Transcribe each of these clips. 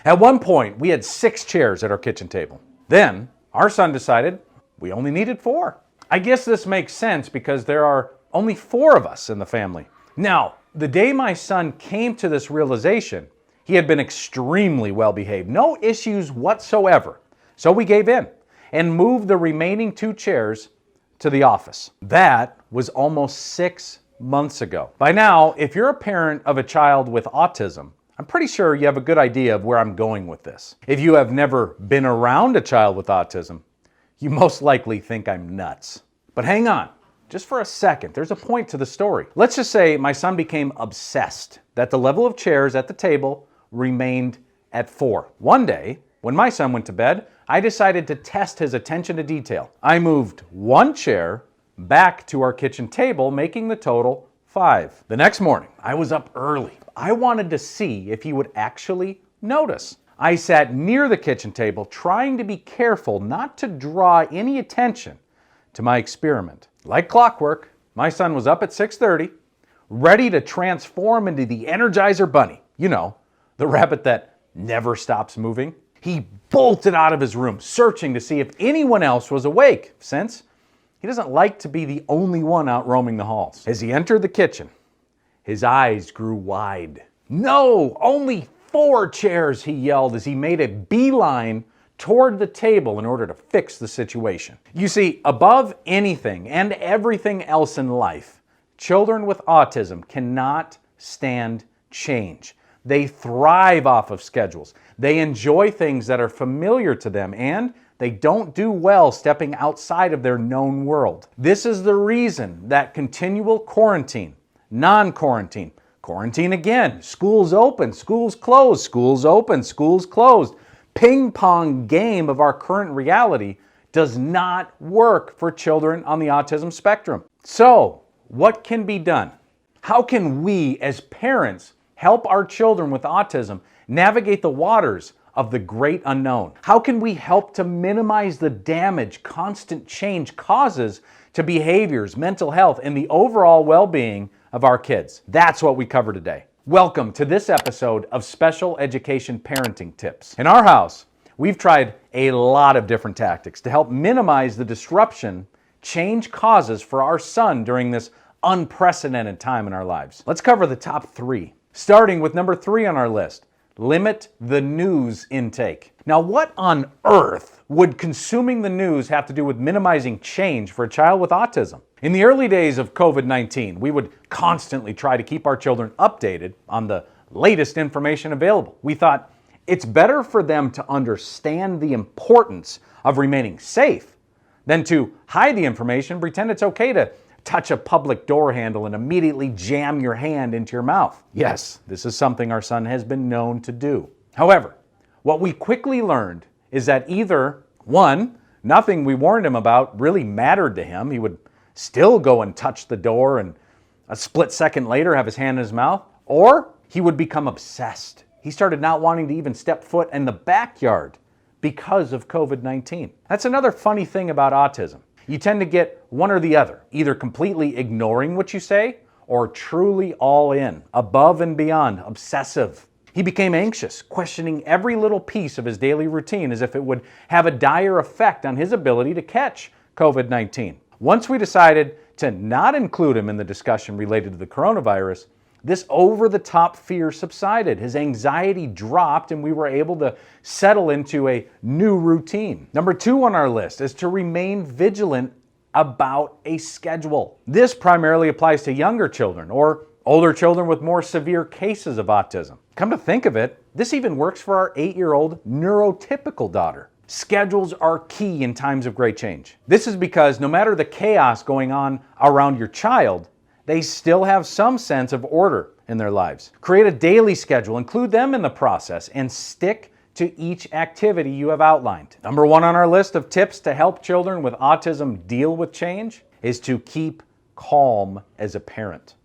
At one point, we had 6 chairs at our kitchen table. Then, our son decided we only needed 4. I guess this makes sense because there are only 4 of us in the family. Now, the day my son came to this realization, he had been extremely well behaved, no issues whatsoever. So we gave in and moved the remaining 2 chairs to the office. That was almost 6 months ago. By now, if you're a parent of a child with autism, I'm pretty sure you have a good idea of where I'm going with this. If you have never been around a child with autism, you most likely think I'm nuts. But hang on, just for a second, there's a point to the story. Let's just say my son became obsessed that the level of chairs at the table remained at 4. One day, when my son went to bed, I decided to test his attention to detail. I moved 1 chair back to our kitchen table, making the total 5. The next morning, I was up early. I wanted to see if he would actually notice. I sat near the kitchen table, trying to be careful not to draw any attention to my experiment. Like clockwork, my son was up at 6:30, ready to transform into the Energizer Bunny. You know, the rabbit that never stops moving. He bolted out of his room, searching to see if anyone else was awake, since he doesn't like to be the only one out roaming the halls. As he entered the kitchen, his eyes grew wide. "No, only 4 chairs," he yelled as he made a beeline toward the table in order to fix the situation. You see, above anything and everything else in life, children with autism cannot stand change. They thrive off of schedules. They enjoy things that are familiar to them, and they don't do well stepping outside of their known world. This is the reason that continual quarantine, non-quarantine, quarantine again, schools open, schools closed, schools open, schools closed, ping pong game of our current reality does not work for children on the autism spectrum. So, what can be done? How can we as parents help our children with autism navigate the waters of the great unknown? How can we help to minimize the damage constant change causes to behaviors, mental health, and the overall well-being of our kids? That's what we cover today. Welcome to this episode of Special Education Parenting Tips. In our house, we've tried a lot of different tactics to help minimize the disruption change causes for our son during this unprecedented time in our lives. Let's cover the top 3. Starting with number 3 on our list, limit the news intake. Now, what on earth would consuming the news have to do with minimizing change for a child with autism? In the early days of COVID-19, we would constantly try to keep our children updated on the latest information available. We thought it's better for them to understand the importance of remaining safe than to hide the information, pretend it's okay to touch a public door handle and immediately jam your hand into your mouth. Yes, this is something our son has been known to do. However, what we quickly learned is that either, 1, nothing we warned him about really mattered to him. He would still go and touch the door and a split second later have his hand in his mouth, or he would become obsessed. He started not wanting to even step foot in the backyard because of COVID-19. That's another funny thing about autism. You tend to get one or the other, either completely ignoring what you say or truly all in, above and beyond, obsessive. He became anxious, questioning every little piece of his daily routine as if it would have a dire effect on his ability to catch COVID-19. Once we decided to not include him in the discussion related to the coronavirus, this over-the-top fear subsided. His anxiety dropped and we were able to settle into a new routine. Number 2 on our list is to remain vigilant about a schedule. This primarily applies to younger children or older children with more severe cases of autism. Come to think of it, this even works for our 8-year-old neurotypical daughter. Schedules are key in times of great change. This is because no matter the chaos going on around your child, they still have some sense of order in their lives. Create a daily schedule, include them in the process, and stick to each activity you have outlined. Number 1 on our list of tips to help children with autism deal with change is to keep calm as a parent.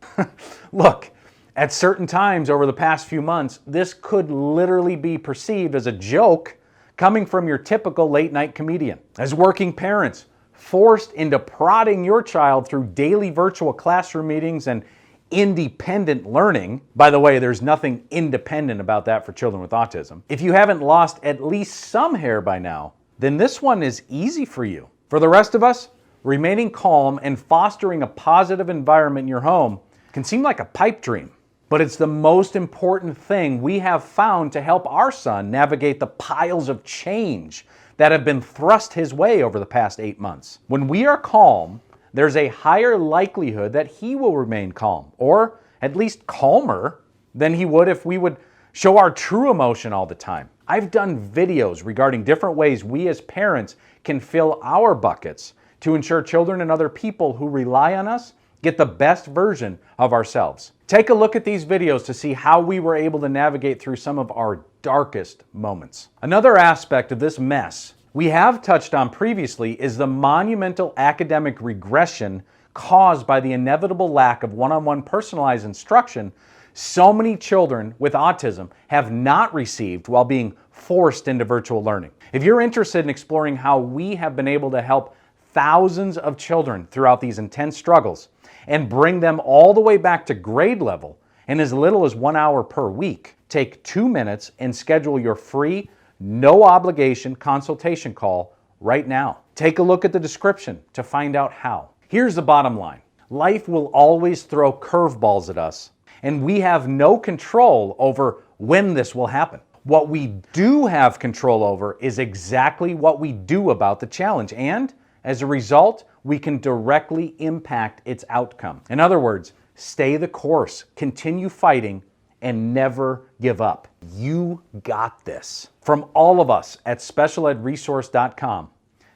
Look, at certain times over the past few months, this could literally be perceived as a joke coming from your typical late-night comedian. As working parents, forced into prodding your child through daily virtual classroom meetings and independent learning. By the way, there's nothing independent about that for children with autism. If you haven't lost at least some hair by now, then this one is easy for you. For the rest of us, remaining calm and fostering a positive environment in your home can seem like a pipe dream, but it's the most important thing we have found to help our son navigate the piles of change that have been thrust his way over the past 8 months. When we are calm, there's a higher likelihood that he will remain calm, or at least calmer than he would if we would show our true emotion all the time. I've done videos regarding different ways we as parents can fill our buckets to ensure children and other people who rely on us get the best version of ourselves. Take a look at these videos to see how we were able to navigate through some of our darkest moments. Another aspect of this mess we have touched on previously is the monumental academic regression caused by the inevitable lack of one-on-one personalized instruction so many children with autism have not received while being forced into virtual learning. If you're interested in exploring how we have been able to help thousands of children throughout these intense struggles and bring them all the way back to grade level in as little as 1 hour per week, take 2 minutes and schedule your free, no obligation consultation call right now. Take a look at the description to find out how. Here's the bottom line. Life will always throw curveballs at us, and we have no control over when this will happen. What we do have control over is exactly what we do about the challenge, and as a result, we can directly impact its outcome. In other words, stay the course, continue fighting, and never give up. You got this. From all of us at specialedresource.com,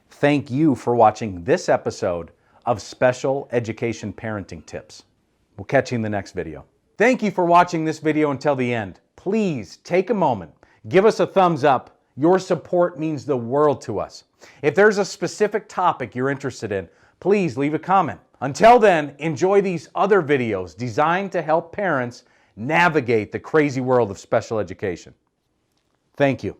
thank you for watching this episode of Special Education Parenting Tips. We'll catch you in the next video. Thank you for watching this video until the end. Please take a moment, give us a thumbs up. Your support means the world to us. If there's a specific topic you're interested in, please leave a comment. Until then, enjoy these other videos designed to help parents navigate the crazy world of special education. Thank you.